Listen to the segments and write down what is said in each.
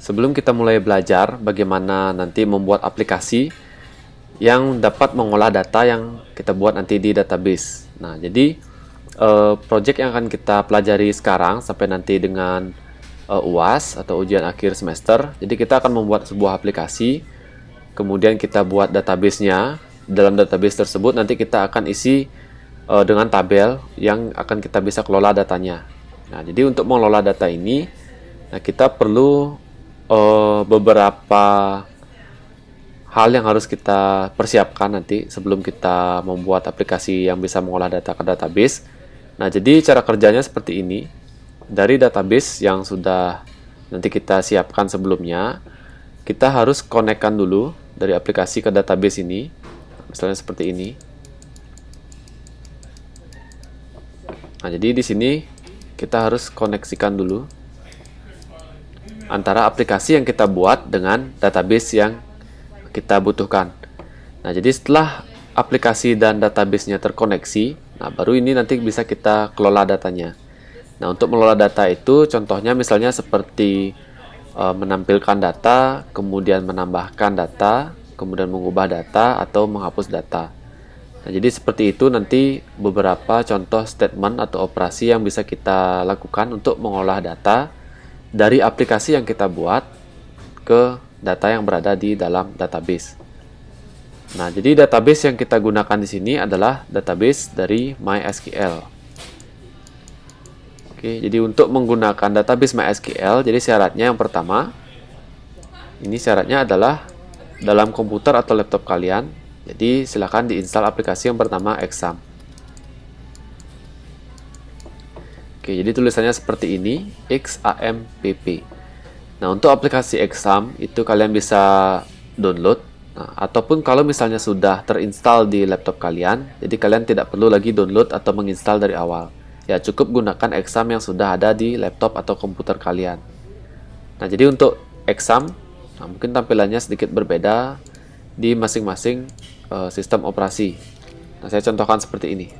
sebelum kita mulai belajar bagaimana nanti membuat aplikasi yang dapat mengolah data yang kita buat nanti di database. Nah, jadi project yang akan kita pelajari sekarang sampai nanti dengan UAS atau ujian akhir semester. Jadi kita akan membuat sebuah aplikasi, kemudian kita buat database-nya. Dalam database tersebut nanti kita akan isi dengan tabel yang akan kita bisa kelola datanya. Nah, jadi untuk mengelola data ini, nah kita perlu beberapa hal yang harus kita persiapkan nanti sebelum kita membuat aplikasi yang bisa mengolah data ke database. Nah, jadi cara kerjanya seperti ini. Dari database yang sudah nanti kita siapkan sebelumnya, kita harus konekkan dulu dari aplikasi ke database ini. Misalnya seperti ini. Nah, jadi di sini kita harus koneksikan dulu antara aplikasi yang kita buat dengan database yang kita butuhkan. Nah, jadi setelah aplikasi dan database-nya terkoneksi, nah baru ini nanti bisa kita kelola datanya. Nah, untuk mengelola data itu contohnya misalnya seperti menampilkan data, kemudian menambahkan data, kemudian mengubah data atau menghapus data. Nah, jadi seperti itu nanti beberapa contoh statement atau operasi yang bisa kita lakukan untuk mengolah data dari aplikasi yang kita buat ke data yang berada di dalam database. Nah, jadi database yang kita gunakan di sini adalah database dari MySQL. Oke, jadi untuk menggunakan database MySQL, jadi syaratnya yang pertama, ini syaratnya adalah dalam komputer atau laptop kalian. Jadi silakan diinstal aplikasi yang pertama Exam. Oke, jadi tulisannya seperti ini, XAMPP. Nah, untuk aplikasi Exam itu kalian bisa download. Nah, ataupun kalau misalnya sudah terinstall di laptop kalian, jadi kalian tidak perlu lagi download atau menginstal dari awal. Ya, cukup gunakan Exam yang sudah ada di laptop atau komputer kalian. Nah, jadi untuk Exam, nah, mungkin tampilannya sedikit berbeda di masing-masing sistem operasi. Nah, saya contohkan seperti ini.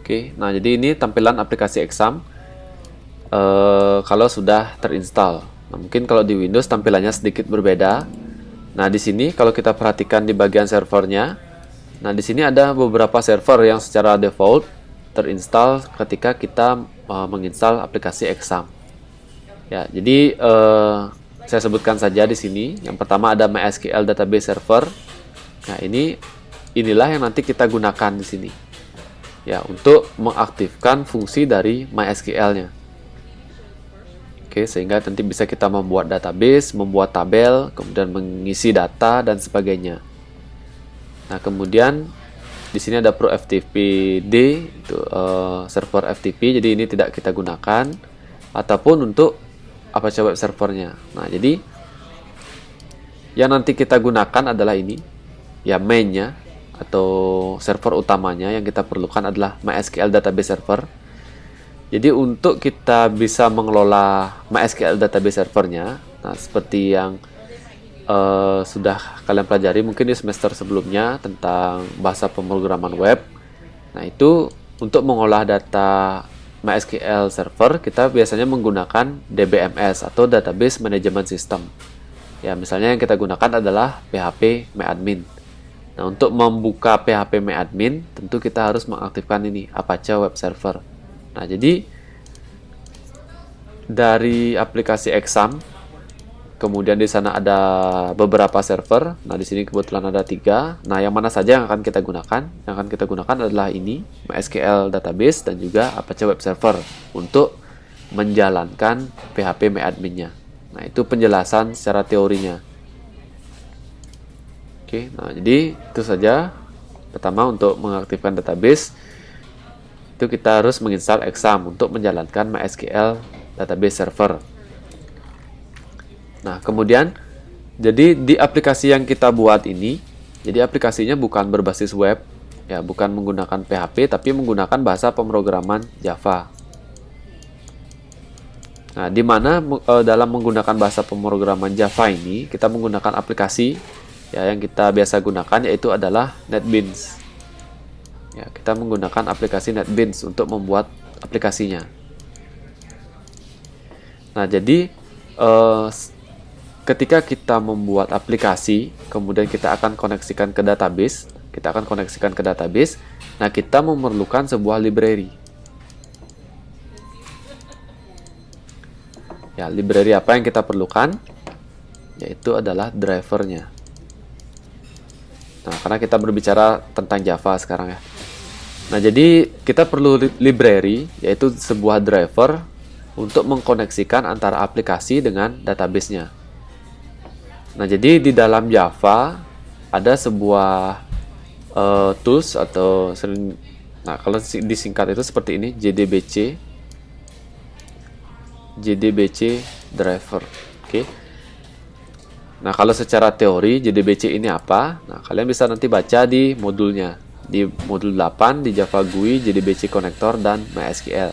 Oke, nah jadi ini tampilan aplikasi Exam kalau sudah terinstall. Nah, mungkin kalau di Windows tampilannya sedikit berbeda. Nah, di sini kalau kita perhatikan di bagian servernya, nah di sini ada beberapa server yang secara default terinstall ketika kita menginstal aplikasi Exam. Ya, jadi saya sebutkan saja di sini. Yang pertama ada MySQL Database Server. Nah, inilah yang nanti kita gunakan di sini. Ya, untuk mengaktifkan fungsi dari MySQL-nya. Oke, sehingga nanti bisa kita membuat database, membuat tabel, kemudian mengisi data dan sebagainya. Nah, kemudian di sini ada ProFTPD, itu server FTP, jadi ini tidak kita gunakan, ataupun untuk Apache Web Servernya. Nah, jadi yang nanti kita gunakan adalah ini, ya mainnya atau server utamanya yang kita perlukan adalah MySQL Database Server. Jadi untuk kita bisa mengelola MySQL Database Servernya, nah seperti yang sudah kalian pelajari mungkin di semester sebelumnya tentang bahasa pemrograman web. Nah, itu untuk mengolah data MySQL Server kita biasanya menggunakan DBMS atau Database Management System. Ya, misalnya yang kita gunakan adalah PHP MyAdmin. Nah, untuk membuka PHP MyAdmin, tentu kita harus mengaktifkan ini, Apache Web Server. Nah, jadi dari aplikasi Exam, kemudian di sana ada beberapa server. Nah, di sini kebetulan ada 3. Nah, yang mana saja yang akan kita gunakan? Yang akan kita gunakan adalah ini, MySQL Database dan juga Apache Web Server untuk menjalankan PHP MyAdmin-nya. Nah, itu penjelasan secara teorinya. Oke, nah jadi itu saja. Pertama, untuk mengaktifkan database itu kita harus menginstal Exam untuk menjalankan MySQL Database Server. Nah, kemudian jadi di aplikasi yang kita buat ini, jadi aplikasinya bukan berbasis web, ya bukan menggunakan PHP tapi menggunakan bahasa pemrograman Java. Nah, di mana dalam menggunakan bahasa pemrograman Java ini kita menggunakan aplikasi ya yang kita biasa gunakan, yaitu adalah NetBeans. Ya, kita menggunakan aplikasi NetBeans untuk membuat aplikasinya. Nah, jadi ketika kita membuat aplikasi, kemudian kita akan koneksikan ke database, nah kita memerlukan sebuah library. Ya, library apa yang kita perlukan? Yaitu adalah drivernya. Nah, karena kita berbicara tentang Java sekarang ya. Nah, jadi kita perlu library, yaitu sebuah driver untuk mengkoneksikan antara aplikasi dengan database-nya. Nah, jadi di dalam Java ada sebuah tools atau nah, kalau disingkat itu seperti ini, JDBC driver. Oke. Nah, kalau secara teori JDBC ini apa? Nah, kalian bisa nanti baca di modulnya. Di modul 8 di Java GUI, JDBC connector dan MySQL.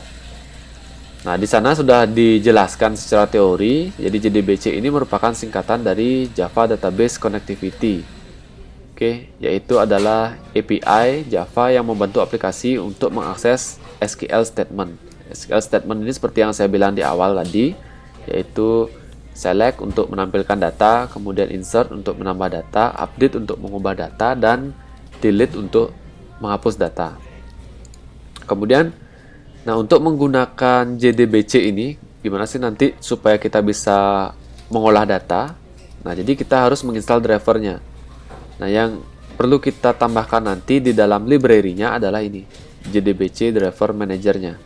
Nah, di sana sudah dijelaskan secara teori. Jadi JDBC ini merupakan singkatan dari Java Database Connectivity. Oke, yaitu adalah API Java yang membantu aplikasi untuk mengakses SQL statement. SQL statement ini seperti yang saya bilang di awal tadi, yaitu select untuk menampilkan data, kemudian insert untuk menambah data, update untuk mengubah data, dan delete untuk menghapus data. Kemudian, nah untuk menggunakan JDBC ini, gimana sih nanti supaya kita bisa mengolah data? Nah, jadi kita harus menginstal drivernya. Nah, yang perlu kita tambahkan nanti di dalam library-nya adalah ini, JDBC driver manager-nya.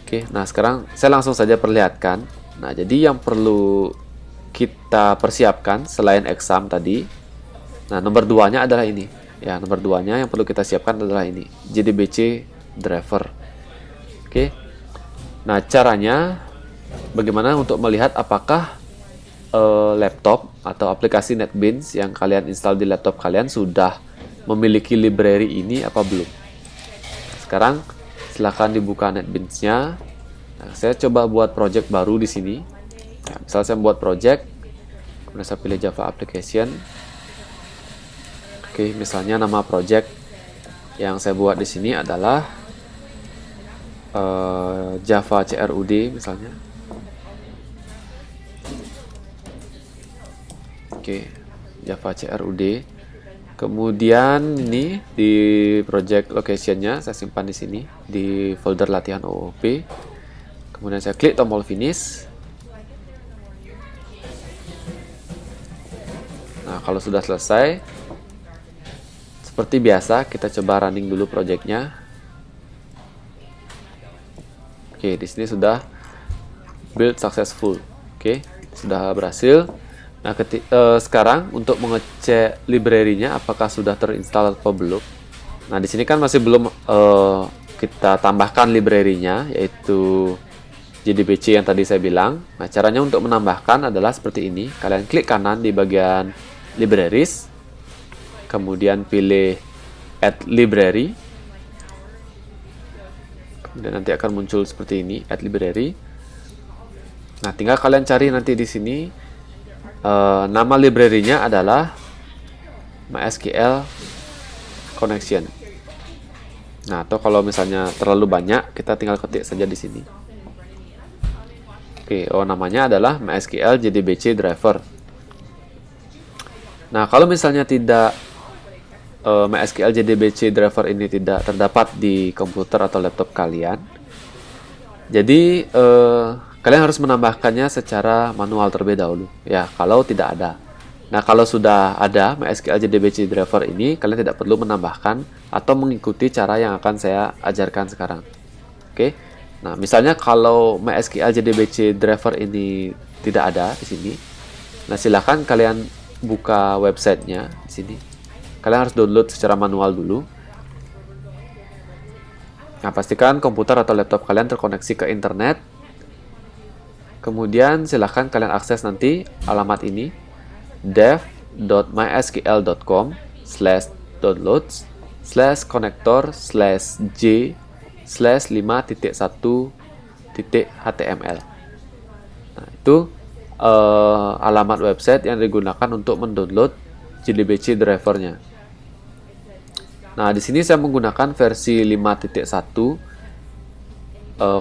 Oke, nah sekarang saya langsung saja perlihatkan. Nah, jadi yang perlu kita persiapkan selain exam tadi, nah nomor 2-nya adalah ini. Ya, nomor 2-nya yang perlu kita siapkan adalah ini, JDBC driver. Oke. Nah, caranya bagaimana untuk melihat apakah laptop atau aplikasi NetBeans yang kalian install di laptop kalian sudah memiliki library ini apa belum? Sekarang silahkan dibuka NetBeans-nya. Nah, saya coba buat project baru di sini. Nah, misalnya saya buat project, kemudian saya pilih Java Application. Oke, misalnya nama project yang saya buat di sini adalah Java CRUD misalnya. Oke, Java CRUD. Kemudian ini di project location-nya saya simpan di sini di folder latihan OOP. Kemudian saya klik tombol finish. Nah, kalau sudah selesai, seperti biasa kita coba running dulu project-nya. Oke, di sini sudah build successful. Oke, sudah berhasil. Nah, sekarang untuk mengecek library-nya apakah sudah terinstall atau belum. Nah, di sini kan masih belum kita tambahkan library-nya, yaitu JDBC yang tadi saya bilang. Nah, caranya untuk menambahkan adalah seperti ini. Kalian klik kanan di bagian libraries, kemudian pilih add library. Kemudian nanti akan muncul seperti ini, add library. Nah, tinggal kalian cari nanti di sini. Nama library-nya adalah MySQL Connection. Nah, atau kalau misalnya terlalu banyak, kita tinggal ketik saja di sini. Oke, namanya adalah MySQL JDBC driver. Nah, kalau misalnya tidak MySQL JDBC driver ini tidak terdapat di komputer atau laptop kalian, jadi kalian harus menambahkannya secara manual terlebih dahulu. Ya, kalau tidak ada. Nah, kalau sudah ada MySQL JDBC driver ini, kalian tidak perlu menambahkan atau mengikuti cara yang akan saya ajarkan sekarang. Oke. Nah, misalnya kalau MySQL JDBC driver ini tidak ada di sini. Nah, silakan kalian buka websitenya di sini. Kalian harus download secara manual dulu. Nah, pastikan komputer atau laptop kalian terkoneksi ke internet. Kemudian silahkan kalian akses nanti alamat ini, dev.mysql.com/downloads/connector/j/5.1.html. yaitu alamat website yang digunakan untuk mendownload JDBC drivernya. Nah, di sini saya menggunakan versi 5.1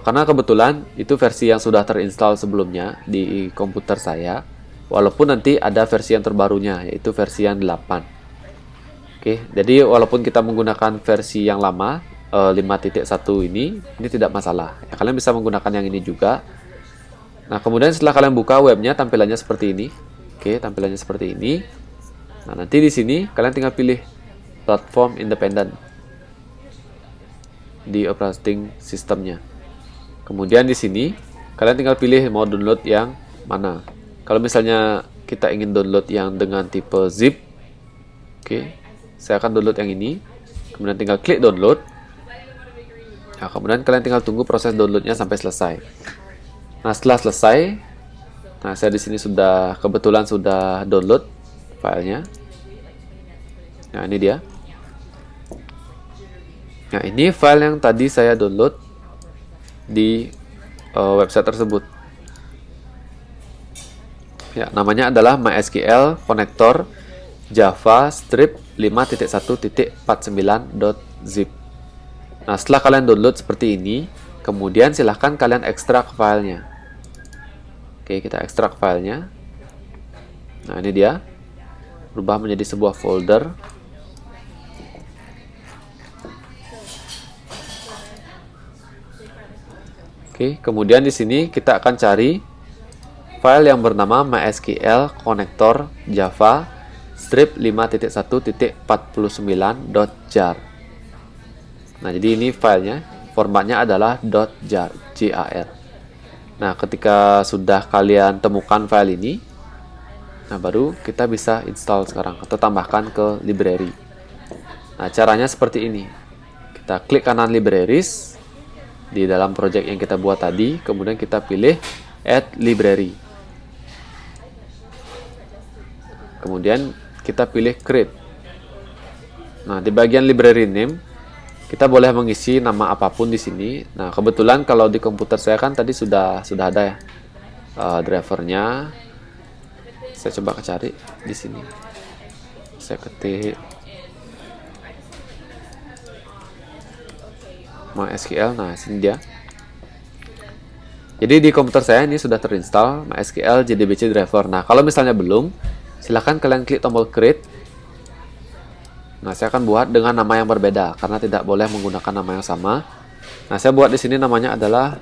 karena kebetulan itu versi yang sudah terinstall sebelumnya di komputer saya, walaupun nanti ada versi yang terbarunya, yaitu versi yang 8. Oke, jadi walaupun kita menggunakan versi yang lama 5.1 ini tidak masalah. Ya, kalian bisa menggunakan yang ini juga. Nah, kemudian setelah kalian buka webnya, tampilannya seperti ini. Oke, tampilannya seperti ini. Nah, nanti di sini kalian tinggal pilih platform independent di operating systemnya. Kemudian di sini kalian tinggal pilih mau download yang mana. Kalau misalnya kita ingin download yang dengan tipe zip, oke, saya akan download yang ini. Kemudian tinggal klik download. Nah, kemudian kalian tinggal tunggu proses downloadnya sampai selesai. Nah, setelah selesai, nah saya di sini kebetulan sudah download filenya. Nah, ini dia. Nah, ini file yang tadi saya download di website tersebut. Ya, namanya adalah MySQL Connector Java Strip 5.1.49.zip. Nah, setelah kalian download seperti ini, kemudian silahkan kalian ekstrak filenya. Oke, kita ekstrak filenya. Nah, ini dia. Berubah menjadi sebuah folder. Oke, kemudian di sini kita akan cari file yang bernama MySQL Connector Java Strip 5.1.49.jar. Nah, jadi ini filenya, formatnya adalah .jar. Nah, ketika sudah kalian temukan file ini, nah baru kita bisa install sekarang atau tambahkan ke library. Nah, caranya seperti ini. Kita klik kanan libraries di dalam project yang kita buat tadi, kemudian kita pilih add library. Kemudian kita pilih create. Nah, di bagian library name kita boleh mengisi nama apapun di sini. Nah, kebetulan kalau di komputer saya kan tadi sudah ada ya drivernya. Saya coba cari di sini. Saya ketik MySQL. Nah, sini dia. Jadi di komputer saya ini sudah terinstall MySQL JDBC driver. Nah, kalau misalnya belum, silahkan kalian klik tombol create. Nah, saya akan buat dengan nama yang berbeda karena tidak boleh menggunakan nama yang sama. Nah, saya buat di sini namanya adalah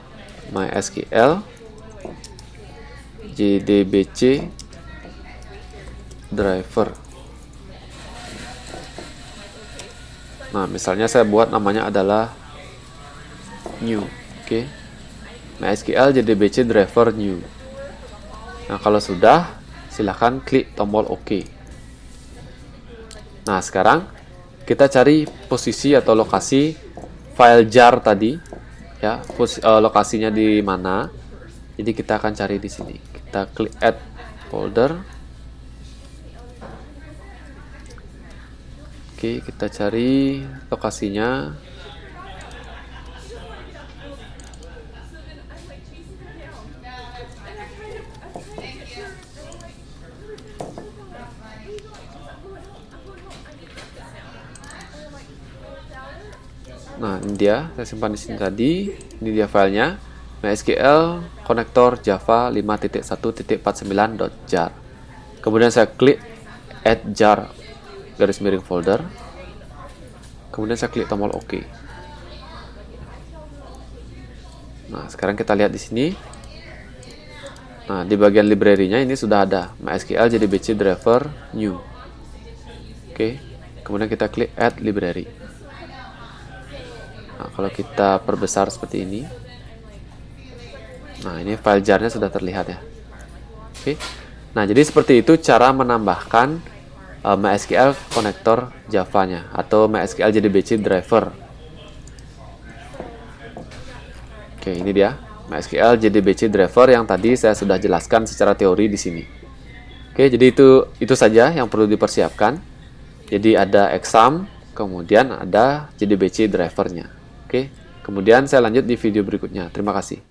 MySQL JDBC driver. Nah, misalnya saya buat namanya adalah new. Oke. MySQL JDBC driver new. Nah, kalau sudah, silahkan klik tombol OK. Nah, sekarang kita cari posisi atau lokasi file jar tadi, ya, lokasinya di mana. Jadi kita akan cari di sini. Kita klik add folder. Oke, kita cari lokasinya. Nah, ini dia, saya simpan di sini tadi. Ini dia filenya, MySQL Connector Java 5.1.49.jar. Kemudian saya klik add jar garis miring folder. Kemudian saya klik tombol OK. Nah, sekarang kita lihat di sini. Nah, di bagian library-nya ini sudah ada MySQL JDBC driver new. Oke, kemudian kita klik add library. Nah, kalau kita perbesar seperti ini, nah ini file jar-nya sudah terlihat ya. Oke, nah jadi seperti itu cara menambahkan MySQL Connector Java-nya atau MySQL JDBC driver. Oke, ini dia MySQL JDBC driver yang tadi saya sudah jelaskan secara teori di sini. Oke, jadi itu saja yang perlu dipersiapkan. Jadi ada exam, kemudian ada JDBC drivernya. Oke, kemudian saya lanjut di video berikutnya. Terima kasih.